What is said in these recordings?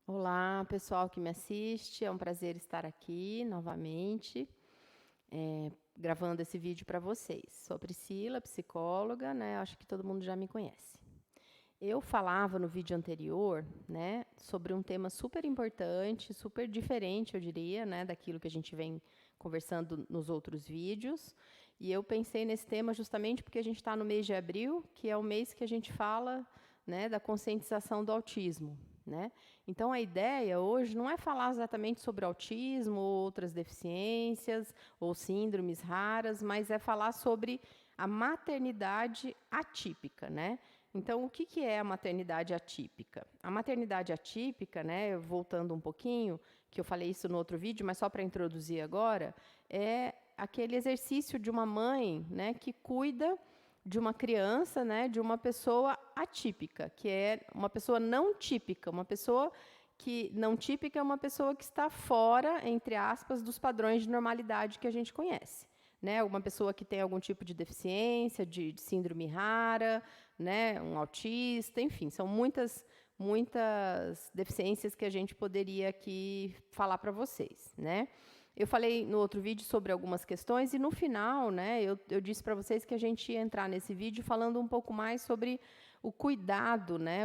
Olá, pessoal que me assiste, é um prazer estar aqui novamente, gravando esse vídeo para vocês. Sou a Priscila, psicóloga, né? Acho que todo mundo já me conhece. Eu falava no vídeo anterior, né, sobre um tema super importante, super diferente, eu diria, né, daquilo que a gente vem conversando nos outros vídeos. E eu pensei nesse tema justamente porque a gente está no mês de abril, que é o mês que a gente fala, né, da conscientização do autismo, né? Então, a ideia hoje não é falar exatamente sobre autismo ou outras deficiências ou síndromes raras, mas é falar sobre a maternidade atípica, né? Então, o que é a maternidade atípica? A maternidade atípica, né, voltando um pouquinho, que eu falei isso no outro vídeo, mas só para introduzir agora, é aquele exercício de uma mãe, né, que cuida de uma criança, né, de uma pessoa atípica, que é uma pessoa não típica, uma pessoa que não típica é uma pessoa que está fora, entre aspas, dos padrões de normalidade que a gente conhece, né? Uma pessoa que tem algum tipo de deficiência, de síndrome rara, né, um autista, enfim, são muitas deficiências que a gente poderia aqui falar para vocês, né? Eu falei no outro vídeo sobre algumas questões e no final, né, eu disse para vocês que a gente ia entrar nesse vídeo falando um pouco mais sobre o cuidado, né?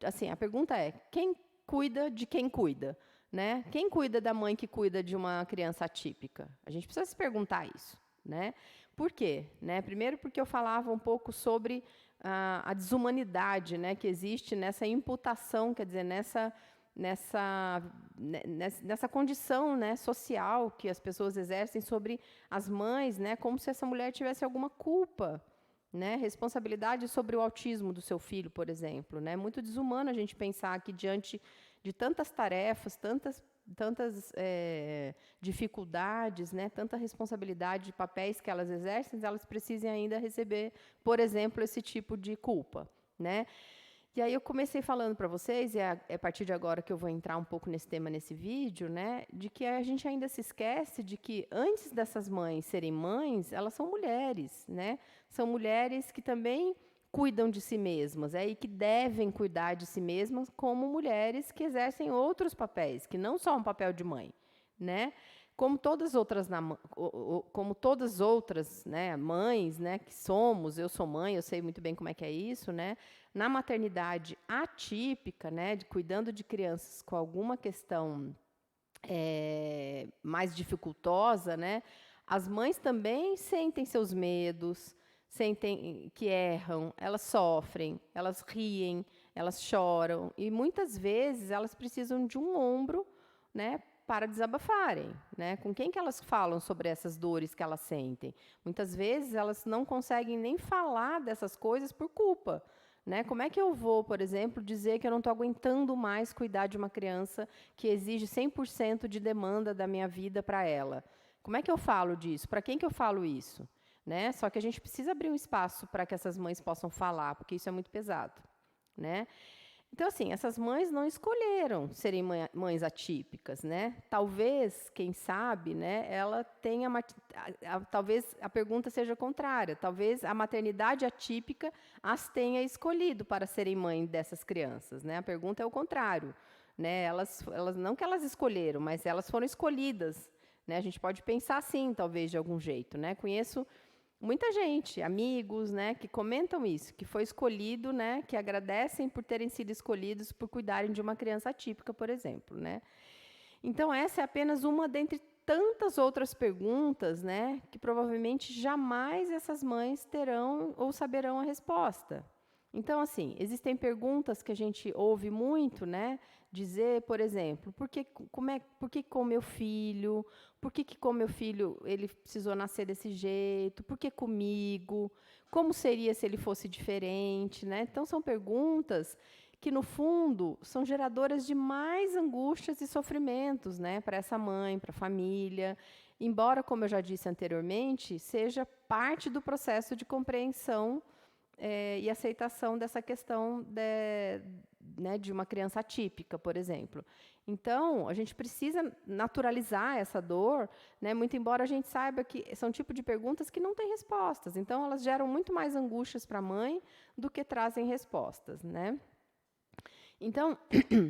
Assim, a pergunta é: quem cuida de quem cuida, né? Quem cuida da mãe que cuida de uma criança atípica? A gente precisa se perguntar isso, né? Por quê? Né? Primeiro porque eu falava um pouco sobre a desumanidade, né, que existe nessa imputação, quer dizer, nessa condição, né, social que as pessoas exercem sobre as mães, né, como se essa mulher tivesse alguma culpa, né, responsabilidade sobre o autismo do seu filho, por exemplo, né? Muito desumano a gente pensar que diante de tantas tarefas, tantas dificuldades, né, tanta responsabilidade de papéis que elas exercem, elas precisem ainda receber, por exemplo, esse tipo de culpa, né? E aí eu comecei falando para vocês, e é a partir de agora que eu vou entrar um pouco nesse tema nesse vídeo, né, de que a gente ainda se esquece de que antes dessas mães serem mães, elas são mulheres, né? São mulheres que também cuidam de si mesmas, e que devem cuidar de si mesmas como mulheres que exercem outros papéis, que não só um papel de mãe, né? Como todas as outras, né, mães, né, que somos, eu sou mãe, eu sei muito bem como é que é isso, né? Na maternidade atípica, né, cuidando de crianças com alguma questão mais dificultosa, né, as mães também sentem seus medos, sentem que erram, elas sofrem, elas riem, elas choram, e muitas vezes elas precisam de um ombro, né, para desabafarem, né? Com quem que elas falam sobre essas dores que elas sentem? Muitas vezes elas não conseguem nem falar dessas coisas por culpa, né? Como é que eu vou, por exemplo, dizer que eu não estou aguentando mais cuidar de uma criança que exige 100% de demanda da minha vida para ela? Como é que eu falo disso? Para quem que eu falo isso? Né? Só que a gente precisa abrir um espaço para que essas mães possam falar, porque isso é muito pesado, né? Então, assim, essas mães não escolheram serem mães atípicas, né? Talvez, quem sabe, né, ela tenha talvez a pergunta seja contrária. Talvez a maternidade atípica as tenha escolhido para serem mãe dessas crianças, né? A pergunta é o contrário, né? Elas não que elas escolheram, mas elas foram escolhidas, né? A gente pode pensar assim, talvez de algum jeito, né? Conheço muita gente, amigos, né, que comentam isso, que foi escolhido, né, que agradecem por terem sido escolhidos por cuidarem de uma criança atípica, por exemplo, né? Então, essa é apenas uma dentre tantas outras perguntas, né, que provavelmente jamais essas mães terão ou saberão a resposta. Então, assim, existem perguntas que a gente ouve muito, né, dizer, por exemplo, por que com meu filho? Por que com meu filho ele precisou nascer desse jeito? Por que comigo? Como seria se ele fosse diferente, né? Então, são perguntas que, no fundo, são geradoras de mais angústias e sofrimentos, né, para essa mãe, para a família, embora, como eu já disse anteriormente, seja parte do processo de compreensão e aceitação dessa questão né, de uma criança atípica, por exemplo. Então, a gente precisa naturalizar essa dor, né, muito embora a gente saiba que são tipo de perguntas que não têm respostas. Então, elas geram muito mais angústias para a mãe do que trazem respostas, né? Então,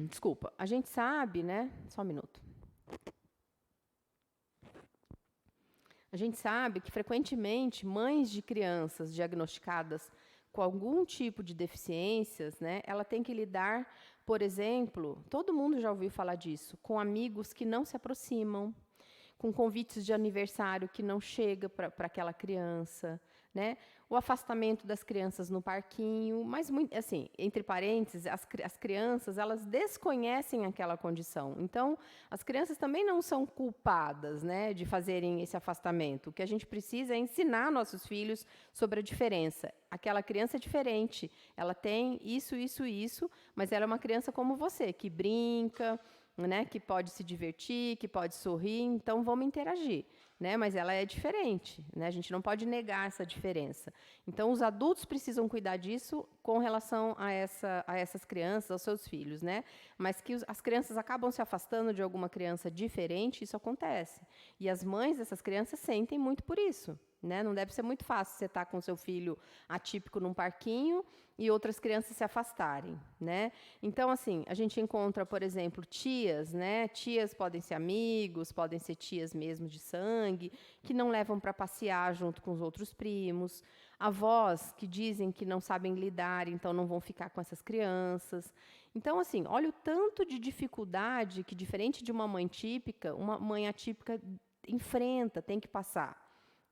desculpa, a gente sabe, né? Só um minuto. A gente sabe que, frequentemente, mães de crianças diagnosticadas com algum tipo de deficiências, né, ela tem que lidar, por exemplo, todo mundo já ouviu falar disso, com amigos que não se aproximam, com convites de aniversário que não chega para aquela criança, né? O afastamento das crianças no parquinho, mas, muito, assim, entre parênteses, as crianças, elas desconhecem aquela condição. Então, as crianças também não são culpadas, né, de fazerem esse afastamento. O que a gente precisa é ensinar nossos filhos sobre a diferença. Aquela criança é diferente, ela tem isso, isso, isso, mas ela é uma criança como você, que brinca, né, que pode se divertir, que pode sorrir, então vamos interagir, né, mas ela é diferente, né, a gente não pode negar essa diferença. Então, os adultos precisam cuidar disso com relação a essas crianças, aos seus filhos, né, mas que as crianças acabam se afastando de alguma criança diferente, isso acontece. E as mães dessas crianças sentem muito por isso, né, não deve ser muito fácil você estar com seu filho atípico num parquinho e outras crianças se afastarem, né? Então, assim, a gente encontra, por exemplo, tias, né? Tias podem ser amigos, podem ser tias mesmo de sangue, que não levam para passear junto com os outros primos, avós que dizem que não sabem lidar, então não vão ficar com essas crianças. Então, assim, olha o tanto de dificuldade que, diferente de uma mãe típica, uma mãe atípica enfrenta, tem que passar.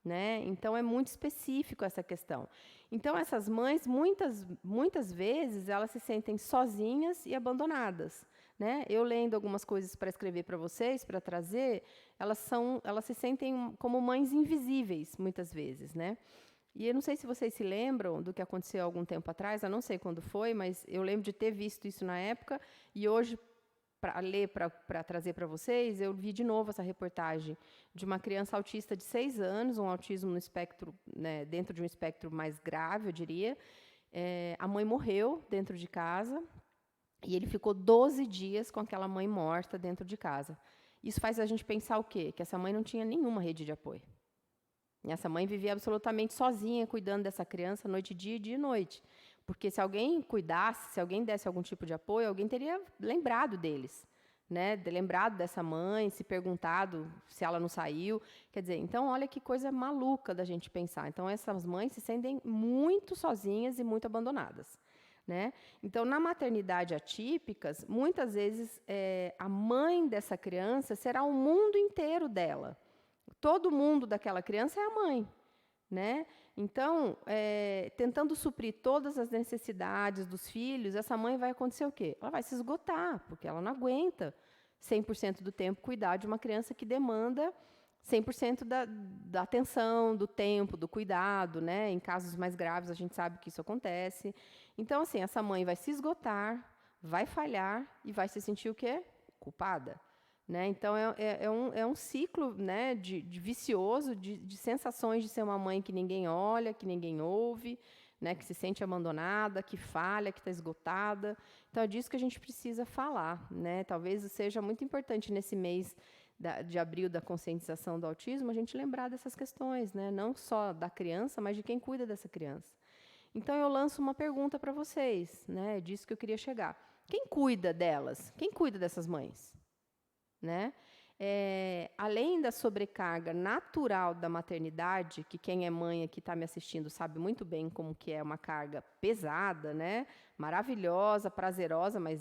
Né? Então, é muito específico essa questão. Então, essas mães, muitas vezes, elas se sentem sozinhas e abandonadas. Né? Eu, lendo algumas coisas para escrever para vocês, para trazer, elas se sentem como mães invisíveis, muitas vezes. Né? E eu não sei se vocês se lembram do que aconteceu há algum tempo atrás, eu não sei quando foi, mas eu lembro de ter visto isso na época, e hoje, para ler, para trazer para vocês, eu vi de novo essa reportagem de uma criança autista de 6 anos, um autismo no espectro, né, dentro de um espectro mais grave, eu diria. A mãe morreu dentro de casa e ele ficou 12 dias com aquela mãe morta dentro de casa. Isso faz a gente pensar o quê? Que essa mãe não tinha nenhuma rede de apoio. Essa mãe vivia absolutamente sozinha, cuidando dessa criança noite e dia e noite. Porque se alguém cuidasse, se alguém desse algum tipo de apoio, alguém teria lembrado deles, né? Lembrado dessa mãe, se perguntado se ela não saiu. Quer dizer, então, olha que coisa maluca da gente pensar. Então, essas mães se sentem muito sozinhas e muito abandonadas. Né? Então, na maternidade atípicas, muitas vezes, a mãe dessa criança será o mundo inteiro dela. Todo mundo daquela criança é a mãe. Né? Então, tentando suprir todas as necessidades dos filhos, essa mãe vai acontecer o quê? Ela vai se esgotar, porque ela não aguenta 100% do tempo cuidar de uma criança que demanda 100% da atenção, do tempo, do cuidado. Né? Em casos mais graves, a gente sabe que isso acontece. Então, assim, essa mãe vai se esgotar, vai falhar e vai se sentir o quê? Culpada. Né? Então, é um ciclo, né, de vicioso, de sensações de ser uma mãe que ninguém olha, que ninguém ouve, né, que se sente abandonada, que falha, que está esgotada. Então, é disso que a gente precisa falar. Né? Talvez seja muito importante, nesse mês de abril da conscientização do autismo, a gente lembrar dessas questões, né? Não só da criança, mas de quem cuida dessa criança. Então, eu lanço uma pergunta para vocês, né? É disso que eu queria chegar. Quem cuida delas? Quem cuida dessas mães? Né? Além da sobrecarga natural da maternidade, que quem é mãe aqui está me assistindo sabe muito bem como que é uma carga pesada, né? Maravilhosa, prazerosa, mas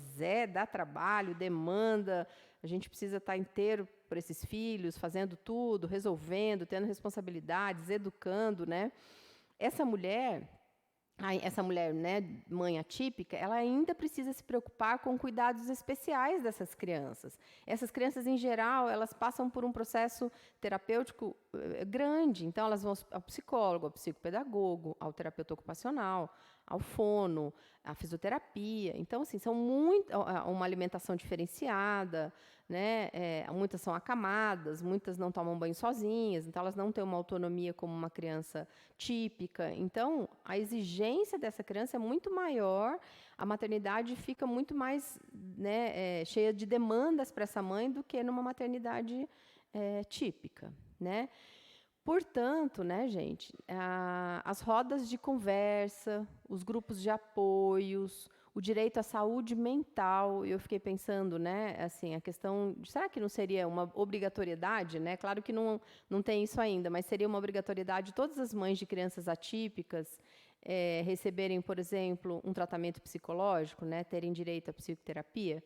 dá trabalho, demanda, a gente precisa estar inteiro por esses filhos, fazendo tudo, resolvendo, tendo responsabilidades, educando. Né? Essa mulher, né, mãe atípica, ela ainda precisa se preocupar com cuidados especiais dessas crianças. Essas crianças, em geral, elas passam por um processo terapêutico grande. Então, elas vão ao psicólogo, ao psicopedagogo, ao terapeuta ocupacional, ao fono, à fisioterapia. Então, assim, são uma alimentação diferenciada, né? Muitas são acamadas, muitas não tomam banho sozinhas, então elas não têm uma autonomia como uma criança típica. Então, a exigência dessa criança é muito maior, a maternidade fica muito mais, né, cheia de demandas para essa mãe do que numa maternidade típica, né? Portanto, né, gente, as rodas de conversa, os grupos de apoios, o direito à saúde mental, eu fiquei pensando, né, assim, a questão, será que não seria uma obrigatoriedade, né? Claro que não tem isso ainda, mas seria uma obrigatoriedade todas as mães de crianças atípicas receberem, por exemplo, um tratamento psicológico, né, terem direito à psicoterapia,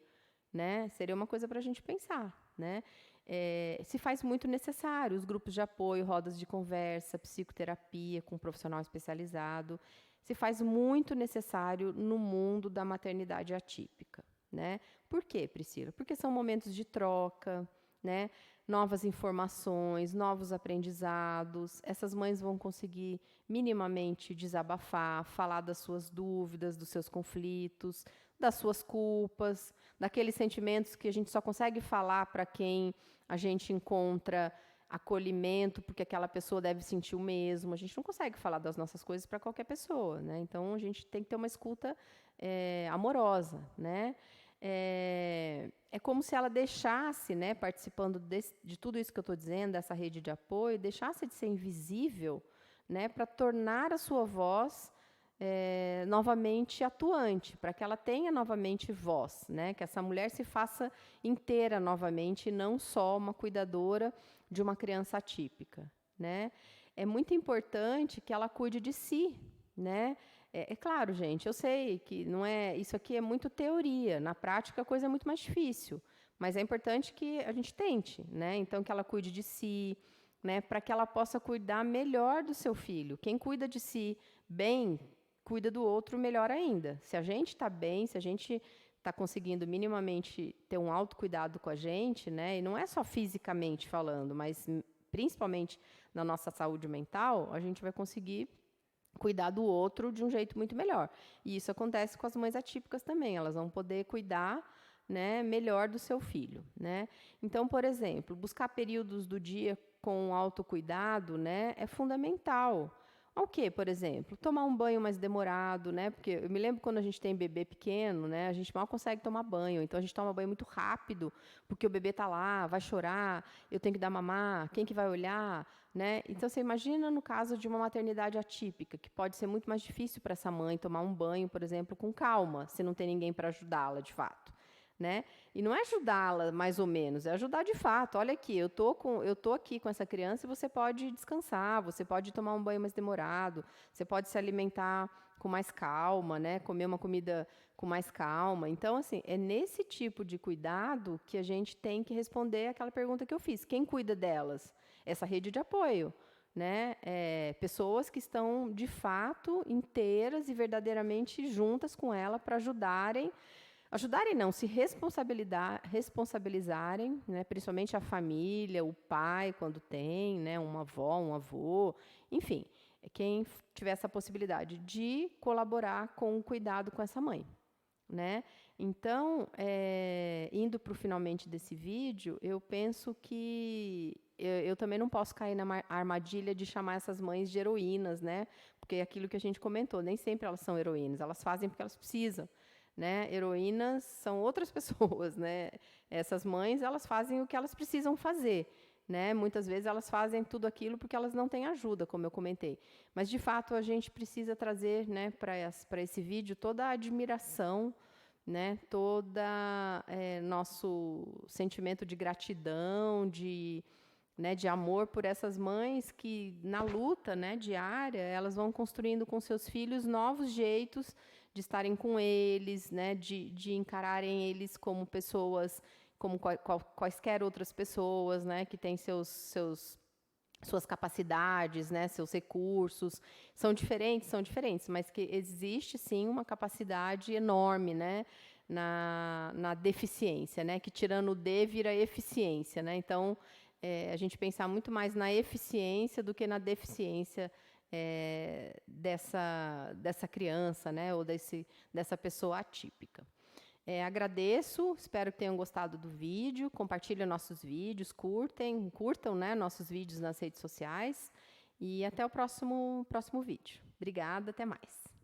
né? Seria uma coisa para a gente pensar, né? Se faz muito necessário os grupos de apoio, rodas de conversa, psicoterapia com um profissional especializado. Se faz muito necessário no mundo da maternidade atípica, né? Por quê, Priscila? Porque são momentos de troca, né? Novas informações, novos aprendizados. Essas mães vão conseguir minimamente desabafar, falar das suas dúvidas, dos seus conflitos, das suas culpas, daqueles sentimentos que a gente só consegue falar para quem a gente encontra acolhimento, porque aquela pessoa deve sentir o mesmo. A gente não consegue falar das nossas coisas para qualquer pessoa, né? Então, a gente tem que ter uma escuta amorosa, né? É como se ela deixasse, né, participando de tudo isso que eu estou dizendo, dessa rede de apoio, deixasse de ser invisível, né, para tornar a sua voz novamente atuante, para que ela tenha novamente voz, né? Que essa mulher se faça inteira novamente, e não só uma cuidadora de uma criança atípica, né? É muito importante que ela cuide de si, né? Claro, gente, eu sei que não é, isso aqui é muito teoria, na prática a coisa é muito mais difícil, mas é importante que a gente tente, né? Então que ela cuide de si, né? Para que ela possa cuidar melhor do seu filho. Quem cuida de si bem cuida do outro melhor ainda. Se a gente está bem, se a gente está conseguindo minimamente ter um autocuidado com a gente, né? E não é só fisicamente falando, mas principalmente na nossa saúde mental, a gente vai conseguir cuidar do outro de um jeito muito melhor. E isso acontece com as mães atípicas também. Elas vão poder cuidar, né, melhor do seu filho, né? Então, por exemplo, buscar períodos do dia com autocuidado, né, é fundamental. O quê, por exemplo? Tomar um banho mais demorado, né? Porque eu me lembro quando a gente tem bebê pequeno, né? A gente mal consegue tomar banho. Então, a gente toma banho muito rápido, porque o bebê está lá, vai chorar, eu tenho que dar mamar, quem que vai olhar, né? Então, você imagina no caso de uma maternidade atípica, que pode ser muito mais difícil para essa mãe tomar um banho, por exemplo, com calma, se não tem ninguém para ajudá-la, de fato. Né? E não é ajudá-la mais ou menos, é ajudar de fato. Olha aqui, eu tô aqui com essa criança e você pode descansar, você pode tomar um banho mais demorado, você pode se alimentar com mais calma, né? Comer uma comida com mais calma. Então, assim, é nesse tipo de cuidado que a gente tem que responder aquela pergunta que eu fiz: quem cuida delas? Essa rede de apoio. Né? Pessoas que estão, de fato, inteiras e verdadeiramente juntas com ela para ajudarem não, se responsabilizarem, né, principalmente a família, o pai, quando tem, né, uma avó, um avô, enfim, quem tiver essa possibilidade de colaborar com o cuidado com essa mãe. Né? Então, indo para o finalmente desse vídeo, eu penso que eu também não posso cair na armadilha de chamar essas mães de heroínas, né? Porque é aquilo que a gente comentou, nem sempre elas são heroínas, elas fazem porque elas precisam. Né? Heroínas são outras pessoas, né? Essas mães, elas fazem o que elas precisam fazer, né? Muitas vezes elas fazem tudo aquilo porque elas não têm ajuda, como eu comentei. Mas, de fato, a gente precisa trazer, né, para esse vídeo toda a admiração, né? Toda nosso sentimento de gratidão, né, de amor por essas mães que, na luta, né, diária, elas vão construindo com seus filhos novos jeitos de estarem com eles, né, de encararem eles como pessoas, como quaisquer outras pessoas, né, que têm suas capacidades, né, seus recursos, são diferentes, mas que existe sim uma capacidade enorme, né, na deficiência, né, que tirando o D vira eficiência, né, então a gente pensar muito mais na eficiência do que na deficiência dessa criança, né, ou dessa pessoa atípica. Agradeço, espero que tenham gostado do vídeo, compartilhem nossos vídeos, curtam, né, nossos vídeos nas redes sociais, e até o próximo vídeo. Obrigada, até mais.